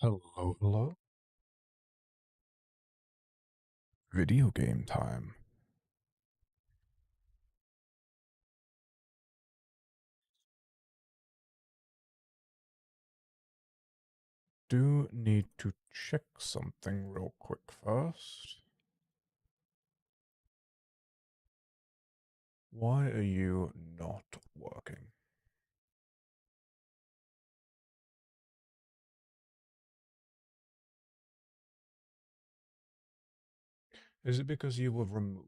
Hello, hello. Video game time. Do need to check something real quick first. Why are you not working? Is it because you were removed?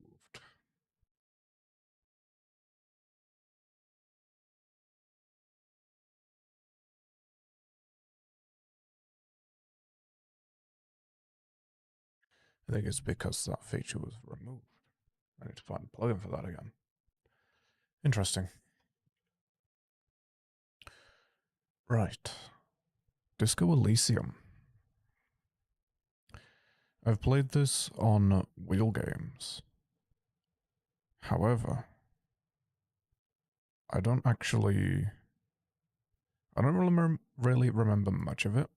I think it's because that feature was removed. I need to find a plugin for that again. Interesting. Right. Disco Elysium. I've played this on wheel games. However, I don't really remember much of it.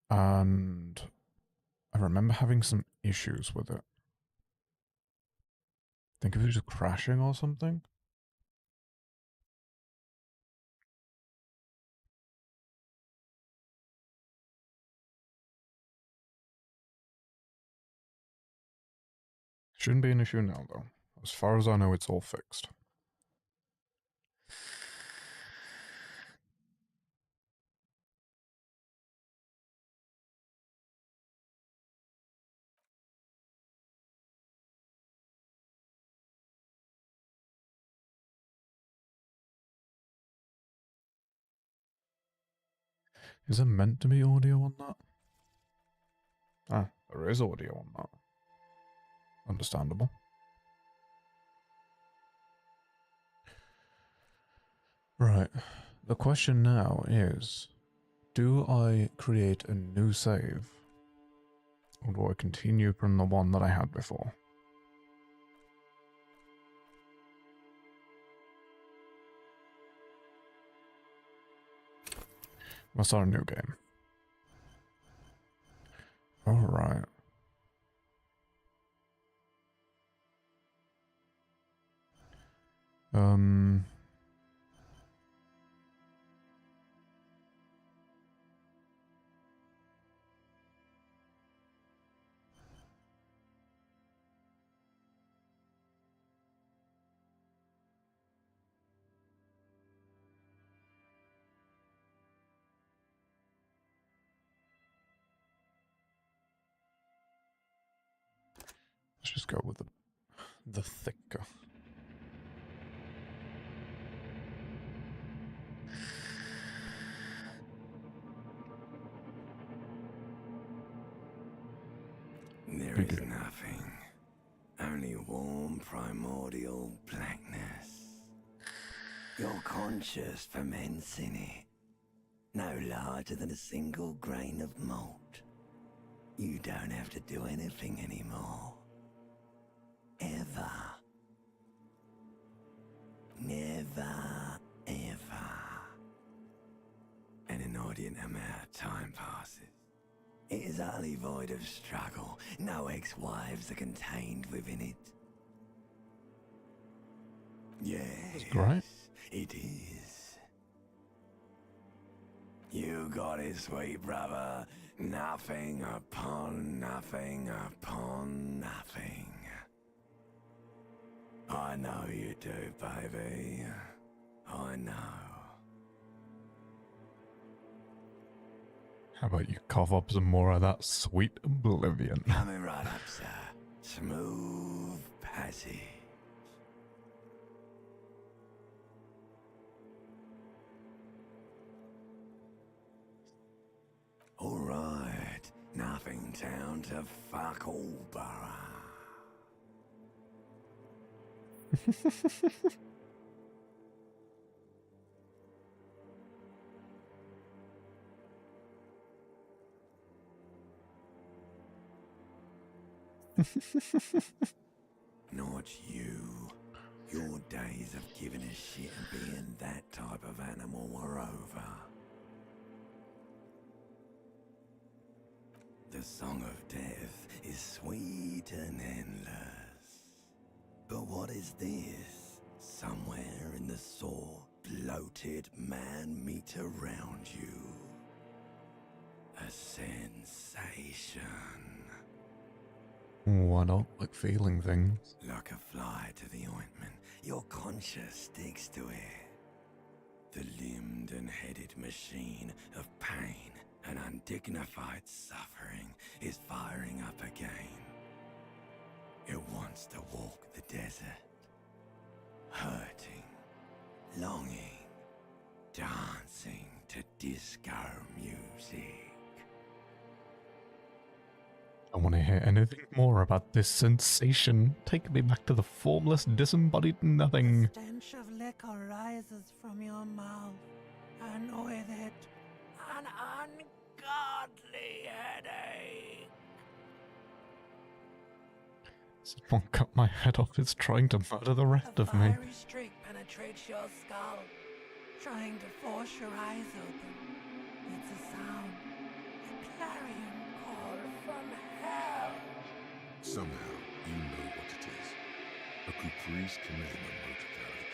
And I remember having some issues with it. Think of it just crashing or something? Shouldn't be an issue now, though. As far as I know, it's all fixed. Is there meant to be audio on that? Ah, there is audio on that. Understandable. Right. The question now is, do I create a new save? Or do I continue from the one that I had before? I'll start a new game. Alright. Um... Let's just go with the thicker. There is nothing, only warm primordial blackness. You're conscious ferments in it, no larger than a single grain of malt. You don't have to do anything anymore. Ever. Never, ever. An inordinate amount of time passes. It is utterly void of struggle. No ex-wives are contained within it. Yes, Right? it is. You got it, sweet brother. Nothing upon nothing upon nothing. I know you do, baby. I know. How about you cough up some more of that sweet oblivion? Coming right up, sir. Smooth passage. All right. Nothing town to fuck all borough. Not you. Your days of giving a shit and being that type of animal are over. The song of death is sweet and endless. But what is this? Somewhere in the sore, bloated man-meat around you. A sensation. I don't like feeling things. Like a fly to the ointment, your conscience sticks to it. The limbed and headed machine of pain and undignified suffering is firing up again. It wants to walk the desert, hurting, longing, dancing to disco music. I want to hear anything more about this sensation. Take me back to the formless, disembodied nothing. The stench of liquor rises from your mouth, and with it, an ungodly headache. Someone cut my head off. It's trying to murder the rest of me. A fiery streak penetrates your skull, trying to force your eyes open. It's a sound, a clarion call from hell. Somehow, you know what it is. A Caprice Commander motor carriage.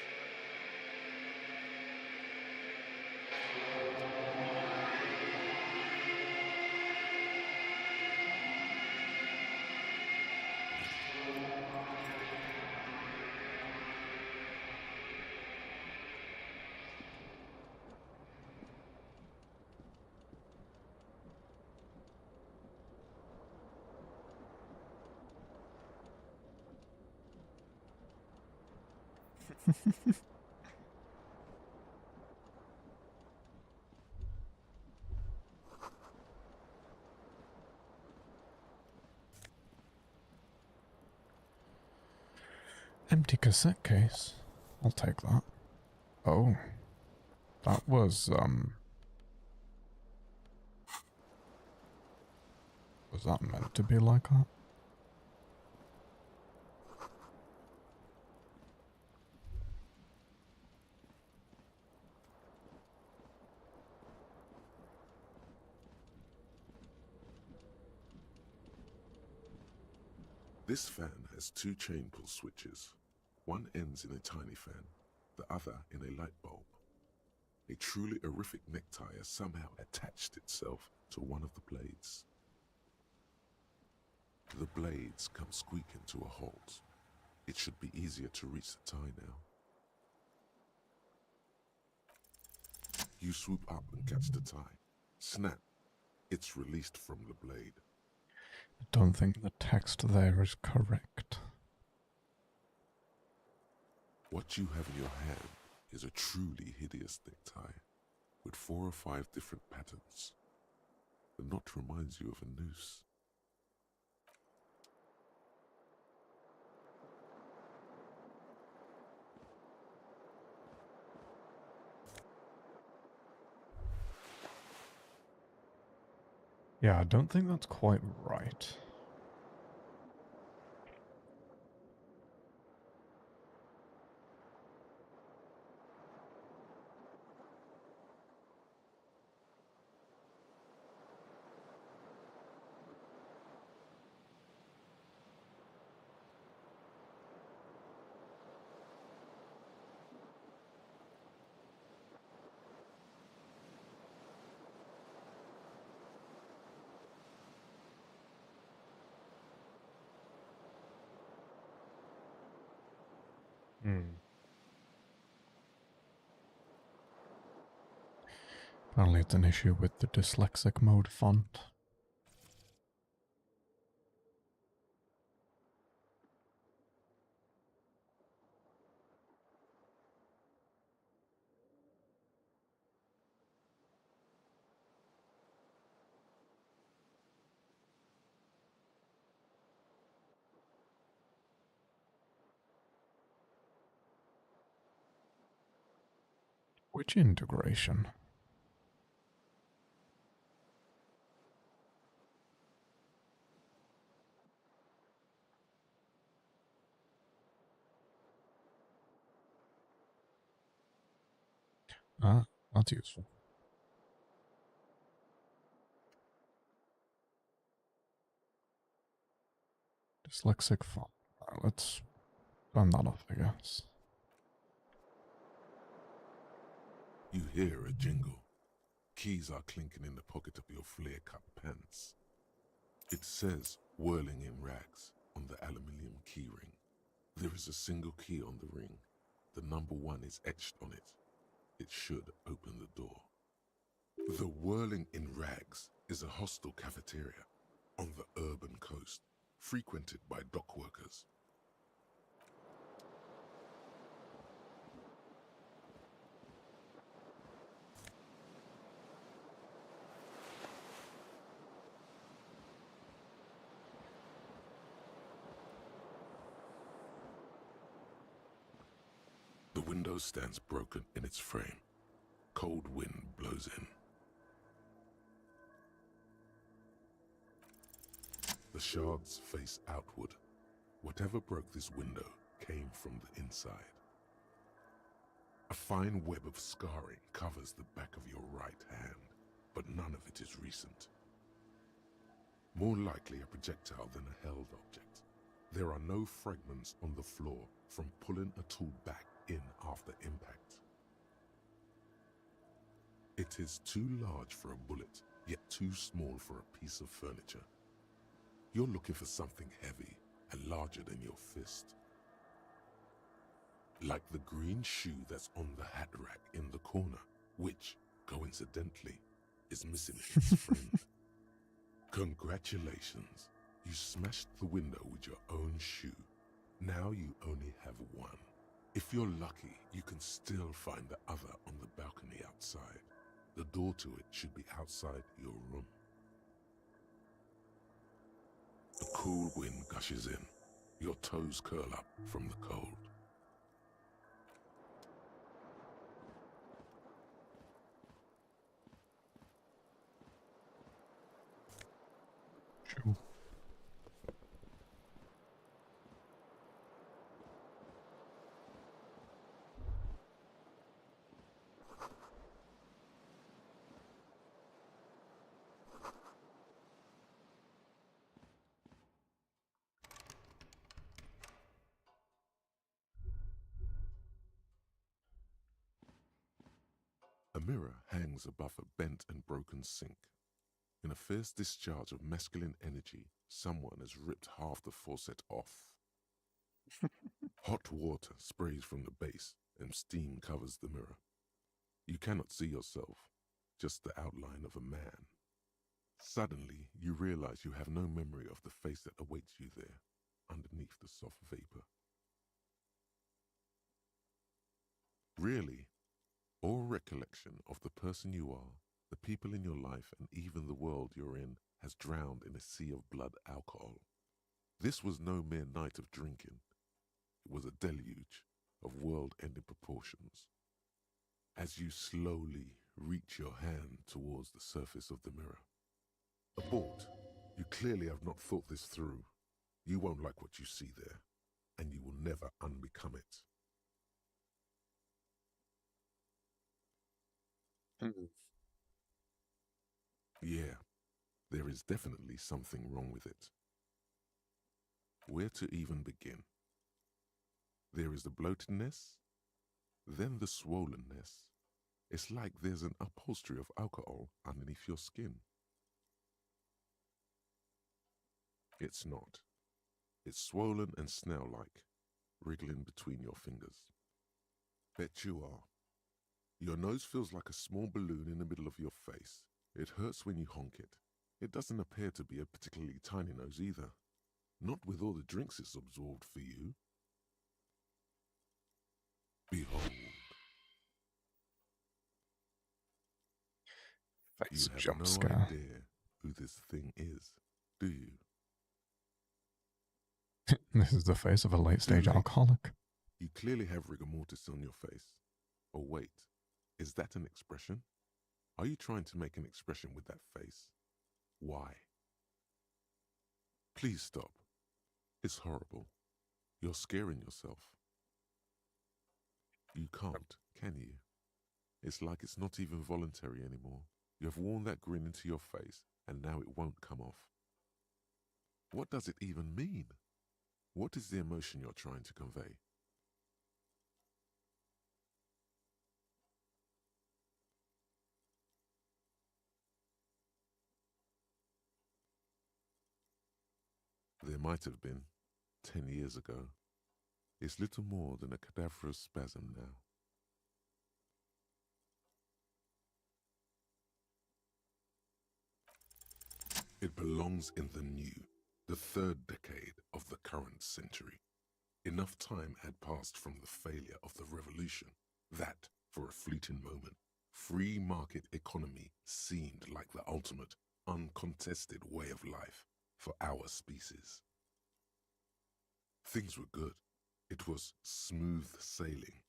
Empty cassette case. I'll take that. Oh. That was that meant to be like that? This fan has two chain pull switches. One ends in a tiny fan, the other in a light bulb. A truly horrific necktie has somehow attached itself to one of the blades. The blades come squeaking to a halt. It should be easier to reach the tie now. You swoop up and catch the tie. Snap. It's released from the blade. I don't think the text there is correct. What you have in your hand is a truly hideous necktie, with 4 or 5 different patterns. The knot reminds you of a noose. Yeah, I don't think that's quite right. Apparently it's an issue with the dyslexic mode font. Which integration? Ah, that's useful. Dyslexic font. Let's turn that off, I guess. You hear a jingle. Keys are clinking in the pocket of your flare-cut pants. It says "whirling in rags" on the aluminium keyring. There is a single key on the ring. The number 1 is etched on it. It should open the door. The Whirling in Rags is a hostel cafeteria on the urban coast, frequented by dock workers. The window stands broken in its frame. Cold wind blows in. The shards face outward. Whatever broke this window came from the inside. A fine web of scarring covers the back of your right hand, but none of it is recent. More likely a projectile than a held object. There are no fragments on the floor from pulling a tool back in after impact. It is too large for a bullet, yet too small for a piece of furniture. You're looking for something heavy and larger than your fist. Like the green shoe that's on the hat rack in the corner, which, coincidentally, is missing its friend. Congratulations, you smashed the window with your own shoe. Now you only have one. If you're lucky, you can still find the other on the balcony outside. The door to it should be outside your room. The cool wind gushes in. Your toes curl up from the cold. Sure. A mirror hangs above a bent and broken sink. In a fierce discharge of masculine energy, someone has ripped half the faucet off. Hot water sprays from the base and steam covers the mirror. You cannot see yourself, just the outline of a man. Suddenly, you realize you have no memory of the face that awaits you there, underneath the soft vapor. Really, all recollection of the person you are, the people in your life, and even the world you're in has drowned in a sea of blood alcohol. This was no mere night of drinking. It was a deluge of world-ending proportions. As you slowly reach your hand towards the surface of the mirror. Abort. You clearly have not thought this through. You won't like what you see there, and you will never unbecome it. Yeah, there is definitely something wrong with it. Where to even begin? There is the bloatedness, then the swollenness. It's like there's an upholstery of alcohol underneath your skin. It's not. It's swollen and snail-like, wriggling between your fingers. Bet you are. Your nose feels like a small balloon in the middle of your face. It hurts when you honk it. It doesn't appear to be a particularly tiny nose either. Not with all the drinks it's absorbed for you. Behold. Face You have jump no scare. idea who this thing is, do you? This is the face of a late-stage Too late. alcoholic. You clearly have rigor mortis on your face. Or wait, is that an expression? Are you trying to make an expression with that face? Why? Please stop. It's horrible. You're scaring yourself. You can't, can you? It's like it's not even voluntary anymore. You have worn that grin into your face, and now it won't come off. What does it even mean? What is the emotion you're trying to convey? There might have been 10 years ago. It's little more than a cadaverous spasm now. It belongs in the new, the third decade of the current century. Enough time had passed from the failure of the revolution that, for a fleeting moment, free market economy seemed like the ultimate, uncontested way of life for our species. Things were good. It was smooth sailing.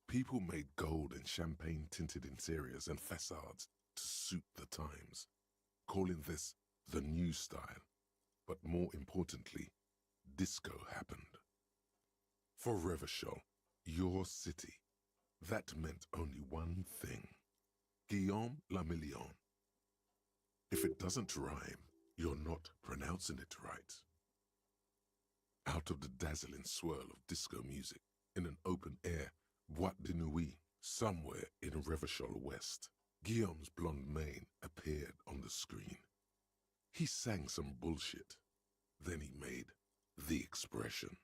People made gold and champagne-tinted interiors and facades to suit the times, calling this the new style. But more importantly, disco happened. For Revachol, your city, that meant only one thing. Guillaume le Million. If it doesn't rhyme, you're not pronouncing it right. Out of the dazzling swirl of disco music, in an open-air boîte de nuit, somewhere in Revachol West, Guillaume's blonde mane appeared on the screen. He sang some bullshit. Then he made the expression.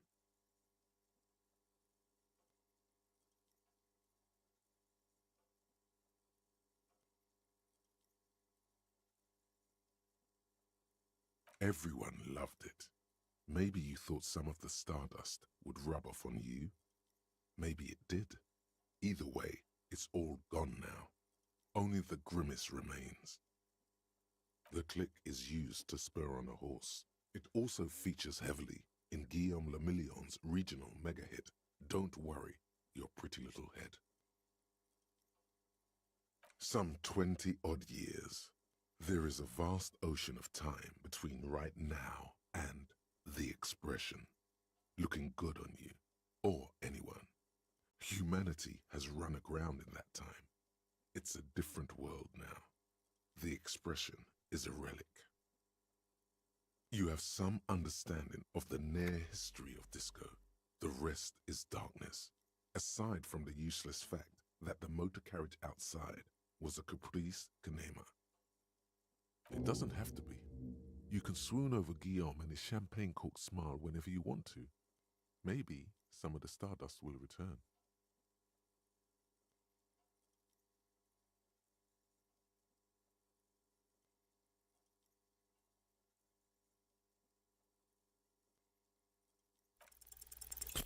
Everyone loved it. Maybe you thought some of the stardust would rub off on you. Maybe it did. Either way, it's all gone now. Only the grimace remains. The click is used to spur on a horse. It also features heavily in Guillaume le Million's regional mega hit, Don't Worry, Your Pretty Little Head. Some 20-odd years. There is a vast ocean of time between right now and the expression, looking good on you, or anyone. Humanity has run aground in that time. It's a different world now. The expression is a relic. You have some understanding of the near history of disco. The rest is darkness, aside from the useless fact that the motor carriage outside was a caprice canema. It doesn't have to be. You can swoon over Guillaume and his champagne-corked smile whenever you want to. Maybe some of the stardust will return.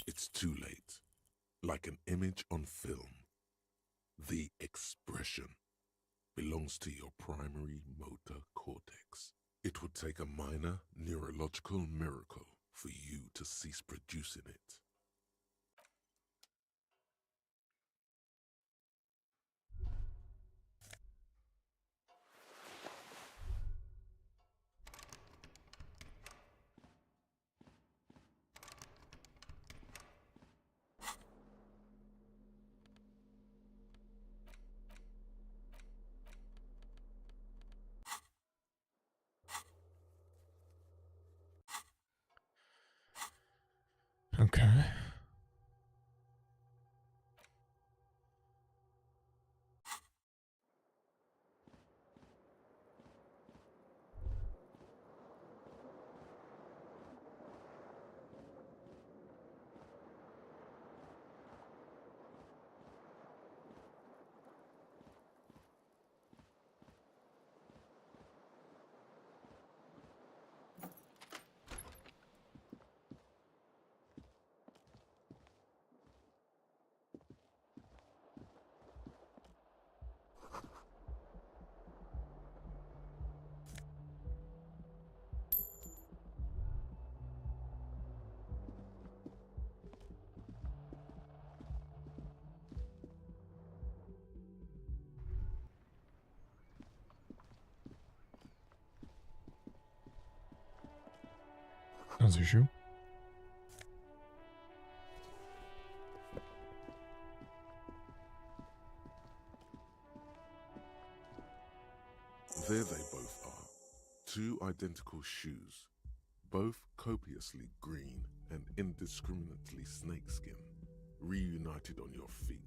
It's too late. Like an image on film. The expression belongs to your primary motor cortex. It would take a minor neurological miracle for you to cease producing it. Okay. As usual. There they both are. Two identical shoes, both copiously green, and indiscriminately snakeskin, reunited on your feet,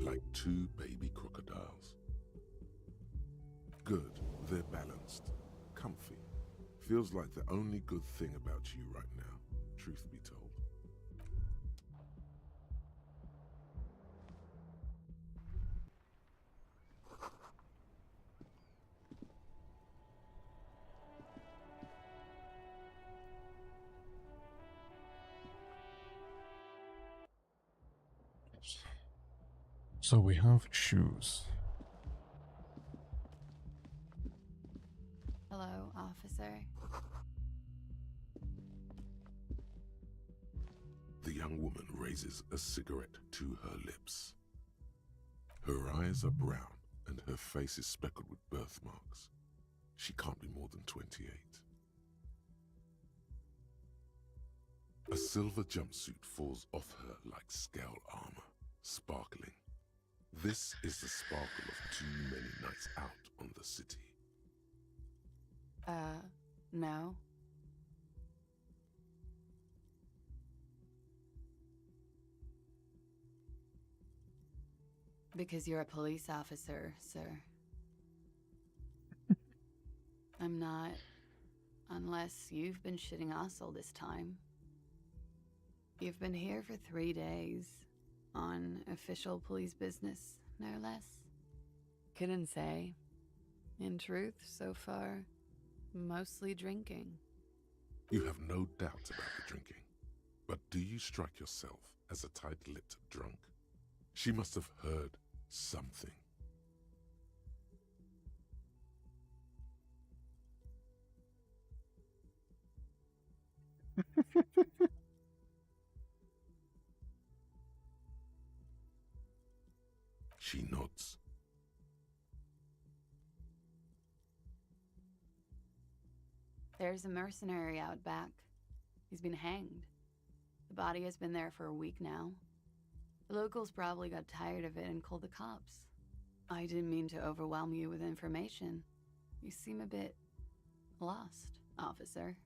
like two baby crocodiles. Good, they're balanced, comfy. Feels like the only good thing about you right now, truth be told. So we have shoes. Hello, officer. The young woman raises a cigarette to her lips. Her eyes are brown and her face is speckled with birthmarks. She can't be more than 28. A silver jumpsuit falls off her like scale armor, sparkling. This is the sparkle of too many nights out on the city. No. Because you're a police officer, sir. I'm not. Unless you've been shitting us all this time. You've been here for 3 days. On official police business, no less. Couldn't say. In truth, so far, mostly drinking. You have no doubt about the drinking. But do you strike yourself as a tight-lipped drunk? She must have heard something. She nods. There's a mercenary out back. He's been hanged. The body has been there for a week now. The locals probably got tired of it and called the cops. I didn't mean to overwhelm you with information. You seem a bit lost, officer.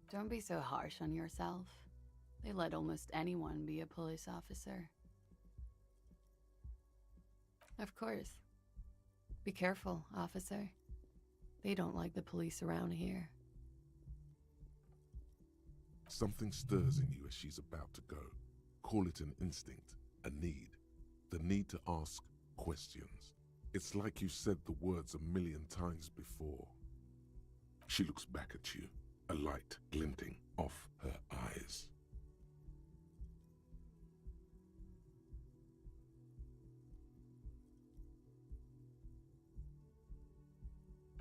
Don't be so harsh on yourself. They let almost anyone be a police officer. Of course. Be careful, officer. They don't like the police around here. Something stirs in you as she's about to go. Call it an instinct, a need. The need to ask questions. It's like you said the words a million times before. She looks back at you, a light glinting off her eyes.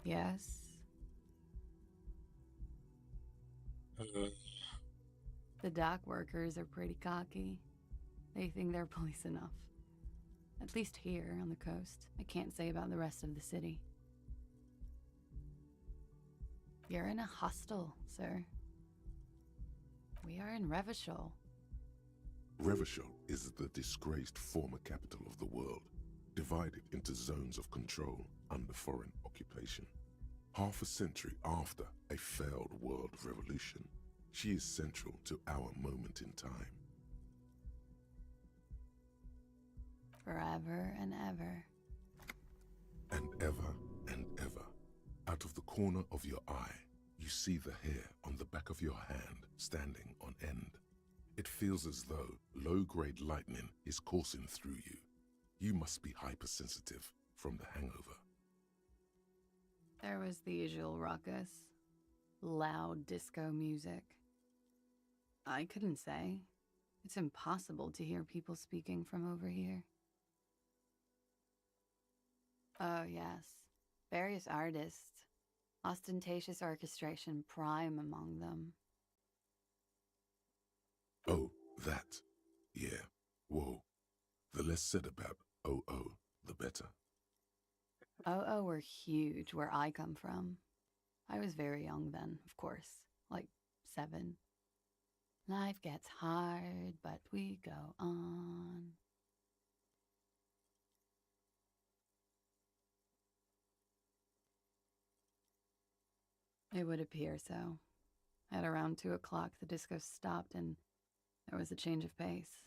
Yes? The dock workers are pretty cocky. They think they're police enough. At least here on the coast. I can't say about the rest of the city. You're in a hostel, sir. We are in Revachol. Revachol is the disgraced former capital of the world, divided into zones of control under foreign occupation. Half a century after a failed world revolution, she is central to our moment in time. Forever and ever. And ever and ever, out of the corner of your eye, you see the hair on the back of your hand standing on end. It feels as though low-grade lightning is coursing through you. You must be hypersensitive from the hangover. There was the usual ruckus. Loud disco music. I couldn't say. It's impossible to hear people speaking from over here. Oh, yes. Various artists. Ostentatious orchestration prime among them. Oh, that. Yeah. Whoa. The less said about OO, the better. OO were huge where I come from. I was very young then, of course. Like 7. Life gets hard, but we go on. It would appear so. At around 2 o'clock, the disco stopped and there was a change of pace.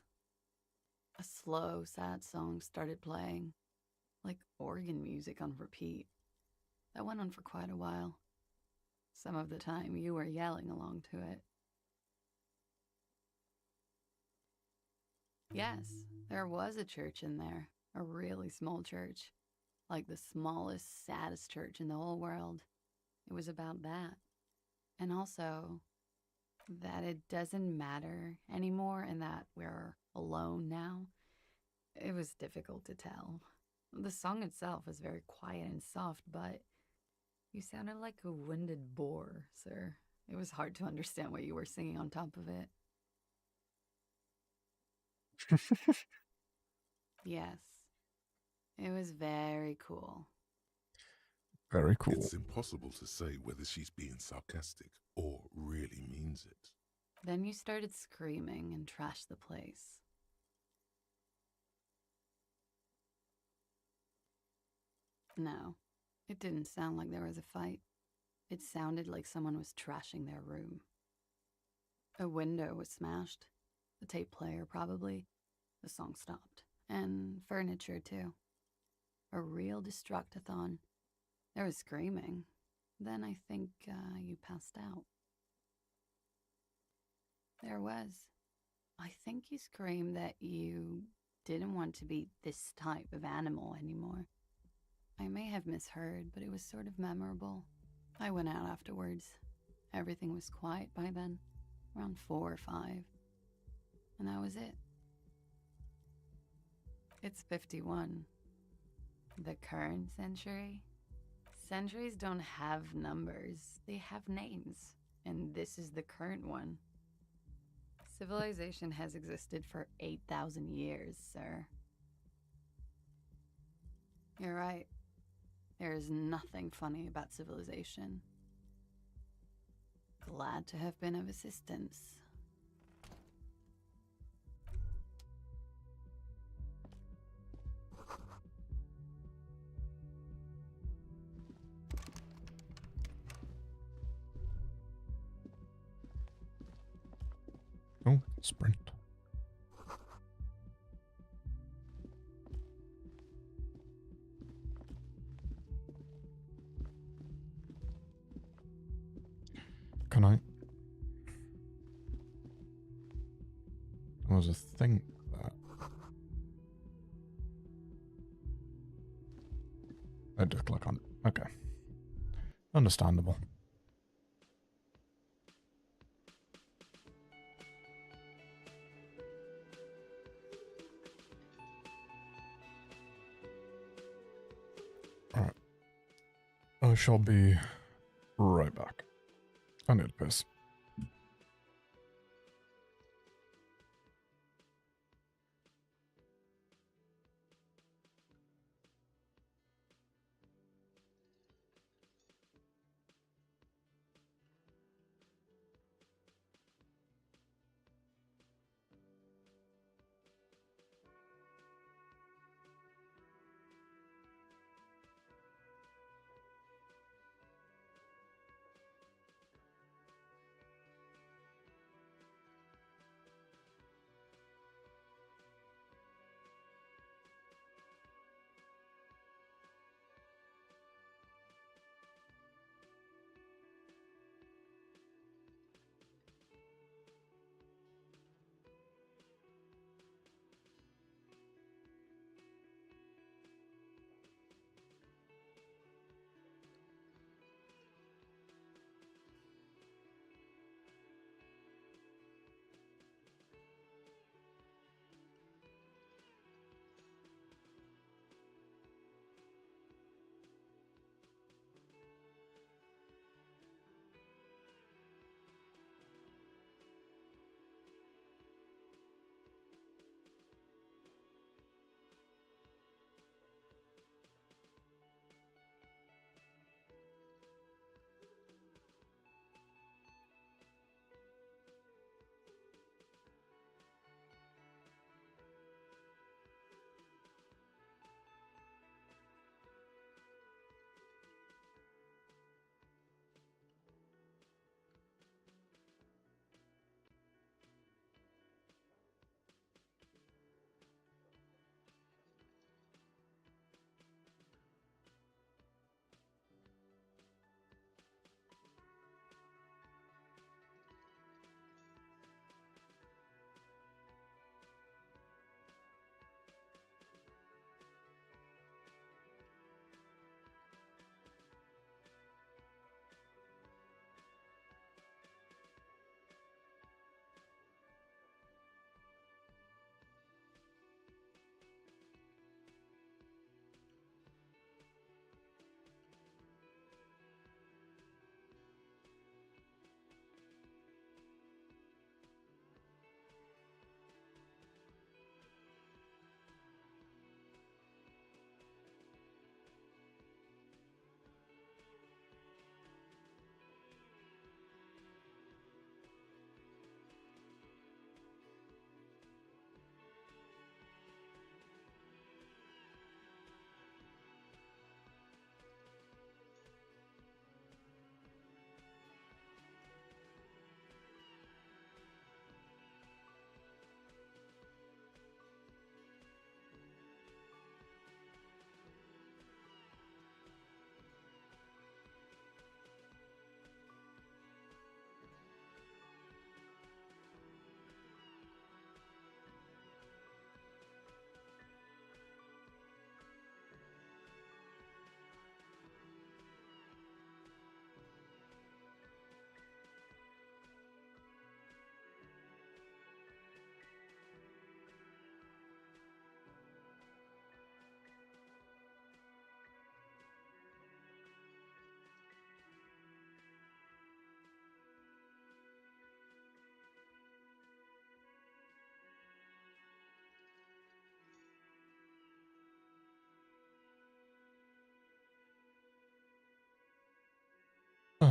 A slow, sad song started playing, like organ music on repeat. That went on for quite a while. Some of the time, you were yelling along to it. Yes, there was a church in there, a really small church, like the smallest, saddest church in the whole world. It was about that. And also, that it doesn't matter anymore and that we're alone now. It was difficult to tell. The song itself was very quiet and soft, but you sounded like a winded boar, sir. It was hard to understand what you were singing on top of it. Yes, it was very cool. Very cool. It's impossible to say whether she's being sarcastic or really means it. Then you started screaming and trashed the place. No, it didn't sound like there was a fight. It sounded like someone was trashing their room. A window was smashed. The tape player, probably. The song stopped. And furniture, too. A real destructathon. There was screaming. Then I think you passed out. There was. I think you screamed that you didn't want to be this type of animal anymore. I may have misheard, but it was sort of memorable. I went out afterwards. Everything was quiet by then, around 4 or 5. And that was it. It's 51. The current century? Centuries don't have numbers, they have names. And this is the current one. Civilization has existed for 8,000 years, sir. You're right. There is nothing funny about civilization. Glad to have been of assistance. Oh, sprint. Can I? There was a thing that I just click on. Okay. Understandable. Alright. I shall be right back. I need a piss.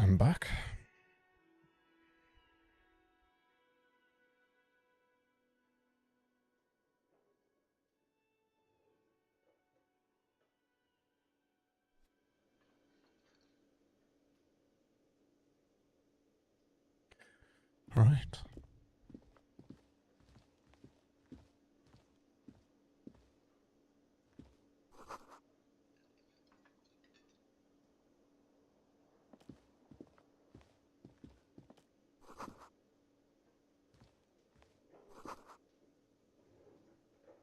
I'm back. Right.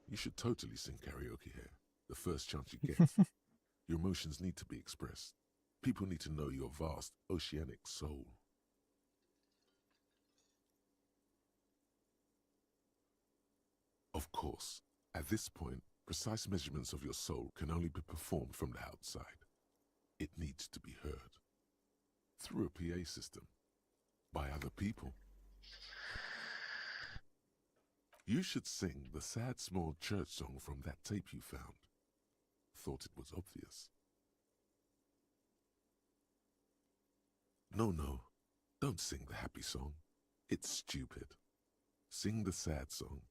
You should totally sing karaoke here, the first chance you get. Your emotions need to be expressed. People need to know your vast, oceanic soul. Of course, at this point, precise measurements of your soul can only be performed from the outside. It needs to be heard. Through a PA system. By other people. You should sing the sad small church song from that tape you found. Thought it was obvious. No, don't sing the happy song. It's stupid. Sing the sad song.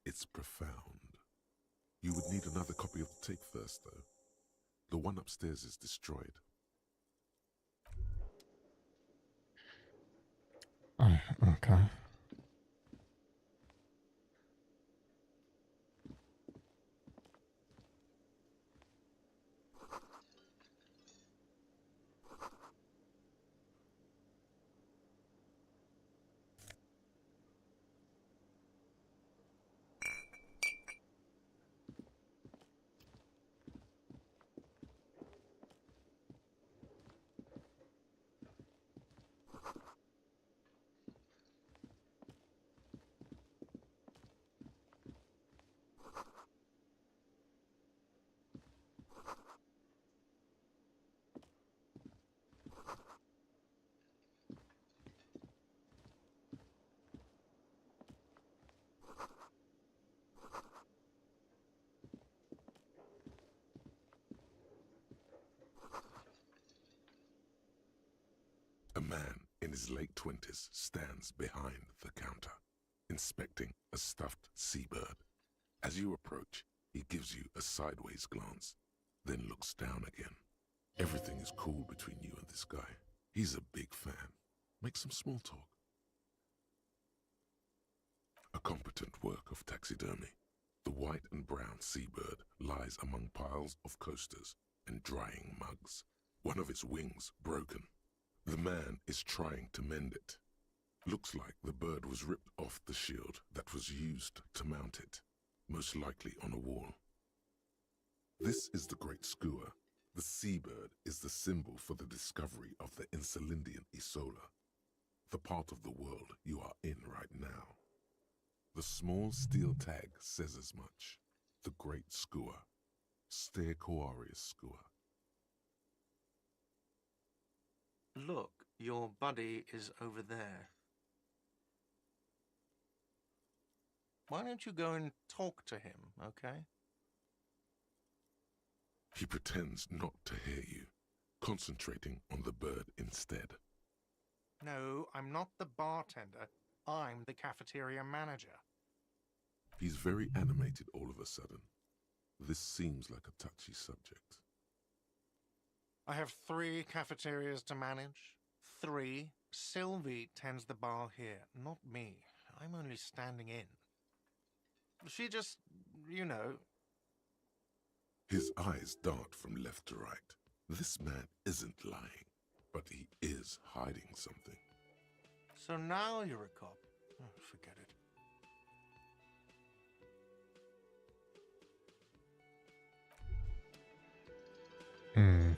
It's profound. You would need another copy of the tape first, though. The one upstairs is destroyed. Oh, okay. A man in his late 20s stands behind the counter, inspecting a stuffed seabird. As you approach, he gives you a sideways glance, then looks down again. Everything is cool between you and this guy. He's a big fan. Make some small talk. A competent work of taxidermy. The white and brown seabird lies among piles of coasters and drying mugs. One of its wings broken. The man is trying to mend it. Looks like the bird was ripped off the shield that was used to mount it, most likely on a wall. This is the Great Skua. The seabird is the symbol for the discovery of the Insulindian Isola, the part of the world you are in right now. The small steel tag says as much. The Great Skua. Stegosaurus Skua. Look, your buddy is over there. Why don't you go and talk to him, okay? He pretends not to hear you, concentrating on the bird instead. No, I'm not the bartender. I'm the cafeteria manager. He's very animated all of a sudden. This seems like a touchy subject. I have 3 cafeterias to manage. 3. Sylvie tends the bar here, not me. I'm only standing in. She just, you know. His eyes dart from left to right. This man isn't lying, but he is hiding something. So now you're a cop. Oh, forget it. Hmm.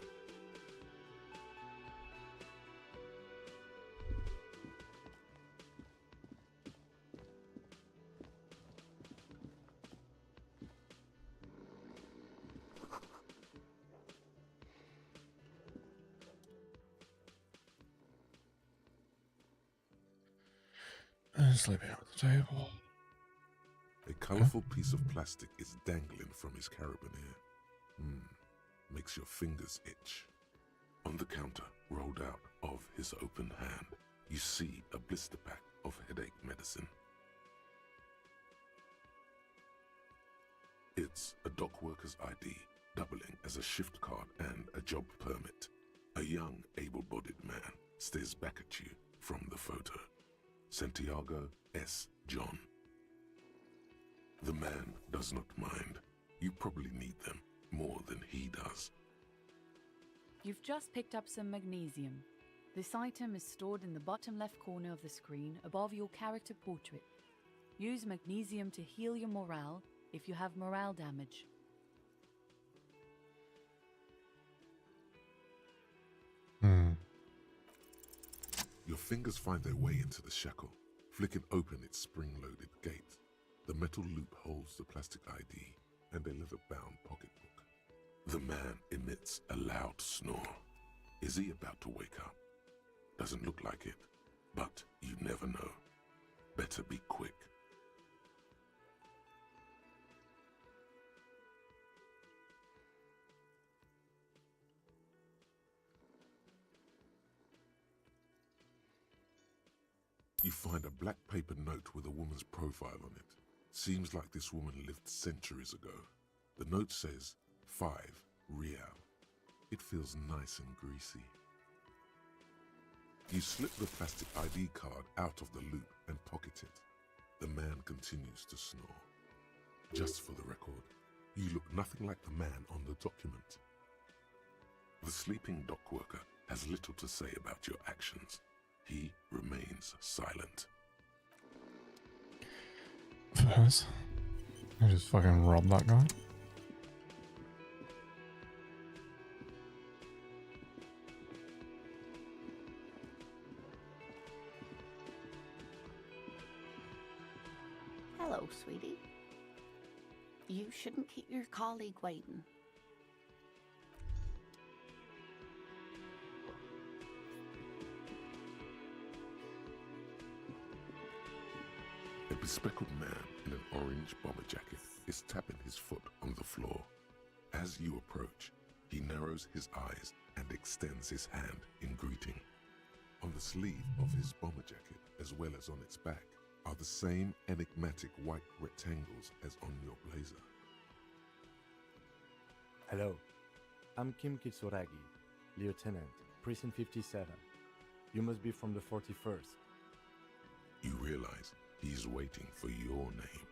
Sleeping at the table. A colorful piece of plastic is dangling from his carabiner. Makes your fingers itch. On the counter, rolled out, of his open hand, you see a blister pack of headache medicine. It's a dock worker's ID, doubling as a shift card and a job permit. A young, able-bodied man stares back at you from the photo. Santiago S. John. The man does not mind. You probably need them more than he does. You've just picked up some magnesium. This item is stored in the bottom left corner of the screen above your character portrait. Use magnesium to heal your morale if you have morale damage. Your fingers find their way into the shackle, flicking open its spring-loaded gate. The metal loop holds the plastic ID and a leather-bound pocketbook. The man emits a loud snore. Is he about to wake up? Doesn't look like it, but you never know. Better be quick. You find a black paper note with a woman's profile on it. Seems like this woman lived centuries ago. The note says 5 real. It feels nice and greasy. You slip the plastic ID card out of the loop and pocket it. The man continues to snore. Just for the record, you look nothing like the man on the document. The sleeping dock worker has little to say about your actions. He remains silent. First, I just fucking robbed that guy. Hello, sweetie. You shouldn't keep your colleague waiting. A bespectacled man in an orange bomber jacket is tapping his foot on the floor. As you approach, he narrows his eyes and extends his hand in greeting. On the sleeve of his bomber jacket, as well as on its back, are the same enigmatic white rectangles as on your blazer. Hello, I'm Kim Kitsuragi, Lieutenant, Precinct 57. You must be from the 41st. You realize he's waiting for your name.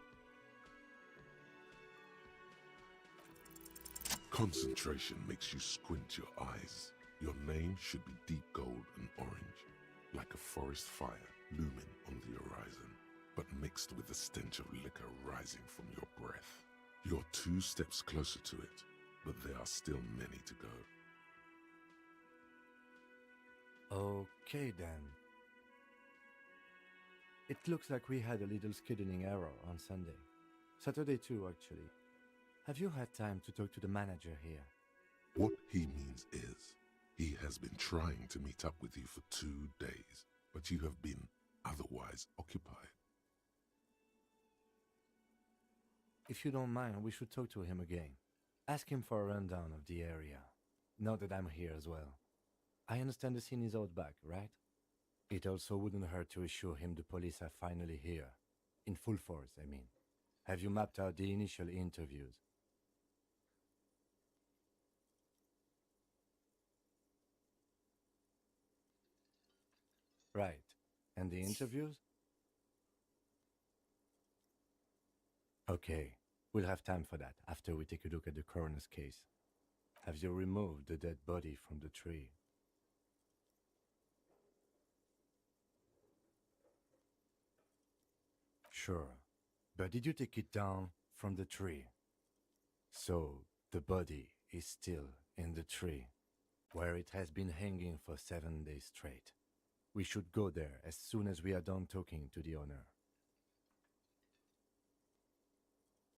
Concentration makes you squint your eyes. Your name should be deep gold and orange, like a forest fire looming on the horizon, but mixed with the stench of liquor rising from your breath. You're 2 steps closer to it, but there are still many to go. Okay then. It looks like we had a little scheduling error on Sunday. Saturday too, actually. Have you had time to talk to the manager here? What he means is, he has been trying to meet up with you for 2 days, but you have been otherwise occupied. If you don't mind, we should talk to him again. Ask him for a rundown of the area. Now that I'm here as well. I understand the scene is out back, right? It also wouldn't hurt to assure him the police are finally here. In full force, I mean. Have you mapped out the initial interviews? Right. And the interviews? Okay. We'll have time for that after we take a look at the coroner's case. Have you removed the dead body from the tree? Sure. But did you take it down from the tree? So, the body is still in the tree, where it has been hanging for 7 days straight. We should go there as soon as we are done talking to the owner.